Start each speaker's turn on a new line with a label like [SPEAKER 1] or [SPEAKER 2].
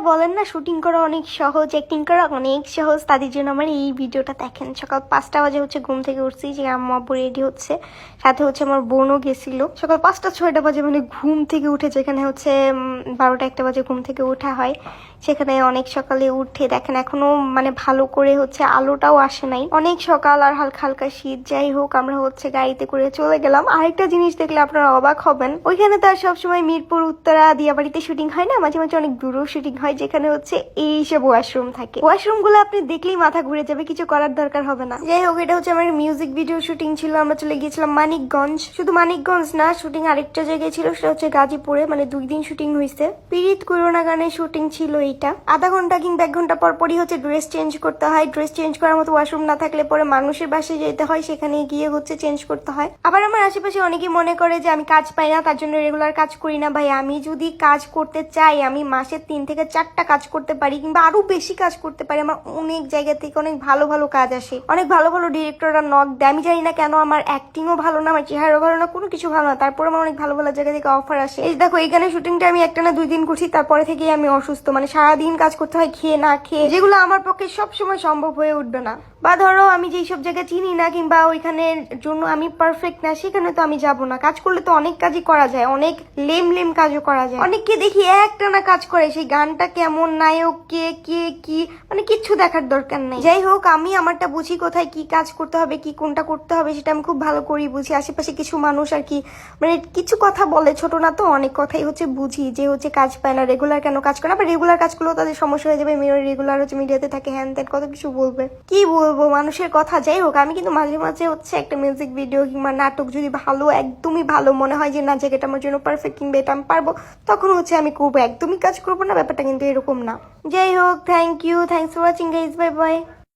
[SPEAKER 1] বলেন না শুটিং করা অনেক সহজ, অ্যাক্টিং করা অনেক সহজ, তাদের জন্য আমার এই ভিডিওটা দেখেন। সকাল 5টা বাজে হচ্ছে ঘুম থেকে উঠছি, যে আম্মু আব্বু রেডি হচ্ছে, সাথে হচ্ছে আমার বোনও গেছিল। সকাল 5টা 6টা বাজে মানে ঘুম থেকে উঠে, যেখানে হচ্ছে 12টা 1টা বাজে ঘুম থেকে ওঠা হয়, সেখানে অনেক সকালে উঠে দেখেন এখনো মানে ভালো করে হচ্ছে আলোটাও আসে নাই, অনেক সকাল আর হালকা হালকা শীত। যাই হোক, আমরা হচ্ছে গাড়িতে করে চলে গেলাম। আরেকটা জিনিস দেখলে আপনারা অবাক হবেন, ওইখানে তো আর সবসময় মিরপুর উত্তরা দিয়াবাড়িতে শুটিং হয় না, মাঝে মাঝে অনেক দূরেও শুটিং হয়, যেখানে হচ্ছে এইসব ওয়াশরুম থাকে। ওয়াশরুম গুলো আপনি দেখলেই মাথা ঘুরে যাবে, কিছু করার দরকার হবে না। যাই হোক, এটা হচ্ছে আমার মিউজিক ভিডিও শুটিং ছিল। আমরা চলে গিয়েছিলাম মানিকগঞ্জ। শুধু মানিকগঞ্জ না, শুটিং আরেকটা জায়গায় ছিল, সেটা হচ্ছে গাজীপুরে। মানে 2 দিন শুটিং হয়েছে। পীড়িত করোনা গানের শুটিং ছিল এইটা। আধা ঘন্টা কিংবা 1 ঘন্টা পরই হচ্ছে ড্রেস চেঞ্জ করতে হয়। ড্রেস চেঞ্জ করার মতো ওয়াশরুম না থাকলে পরে মানুষের বাসায় যেতে হয়, সেখানে গিয়ে হচ্ছে চেঞ্জ করতে হয়। আবার আমার আশেপাশে অনেকেই মনে করে যে আমি কাজ পাই না, তার জন্য রেগুলার কাজ করি না। ভাই, আমি যদি কাজ করতে চাই, আমি মাসে 3 থেকে 4টা কাজ করতে পারি, কিংবা আরো বেশি কাজ করতে পারি। আমার অনেক জায়গা থেকে অনেক ভালো ভালো কাজ আসে, অনেক ভালো ভালো ডিরেক্টররা নক দেয়। আমি জানি না কেন, আমার অ্যাক্টিংও ভালো না, আমার চেহারাও ভালো না, কোনো কিছু ভালো না, তারপর আমার অনেক ভালো ভালো জায়গা থেকে অফার আসে। এই দেখো, এই গানের শুটিংটা আমি একটানা 2 দিন করছি, তারপরে থেকেই আমি অসুস্থ। মানে সারাদিন কাজ করতে হয় খেয়ে না খেয়ে, যেগুলো আমার পক্ষে সবসময় সম্ভব হয়ে উঠবে না। বা ধরো আমি যেসব জায়গা চিনি না, কিংবা ওইখানের জন্য আমি পারফেক্ট না, সেখানে তো আমি যাব না। কাজ করলে তো অনেক কাজই করা যায়, অনেক লেম কাজও করা যায়। অনেককে দেখি একটানা কাজ করে, সেই গানটা কেমন, নায়ক কে, কে কি, মানে কিচ্ছু দেখার দরকার নেই। যাই হোক, আমি আমারটা বুঝি, কোথায় কি কাজ করতে হবে, কি কোনটা করতে হবে, সেটা আমি খুব ভালো করেই বুঝি। আশেপাশে কিছু মানুষ আর কি মানে কিছু কথা বলে, ছোট না তো, অনেক কথাই হচ্ছে বুঝি, যে হচ্ছে কাজ পায় না, রেগুলার কেন কাজ করে না, বা রেগুলার কাজ করলেও তাদের সমস্যা হয়ে যাবে, রেগুলার হচ্ছে মিডিয়াতে থাকে, হ্যান ত্যান কত কিছু বলবে, কি বলবো মানুষের কথা। যাই হোক, আমি কিন্তু মাঝে মাঝে হচ্ছে একটা মিউজিক ভিডিও কিংবা নাটক যদি ভালো, একদমই ভালো মনে হয় যে না, জায়গাটা আমার জন্য পারফেক্ট, কিংবা এটা আমি পারবো, তখন হচ্ছে আমি করবো। একদমই কাজ করবো না, ব্যাপারটা কিন্তু এরকম না। যাই হোক, thank you, thanks for watching guys, bye by.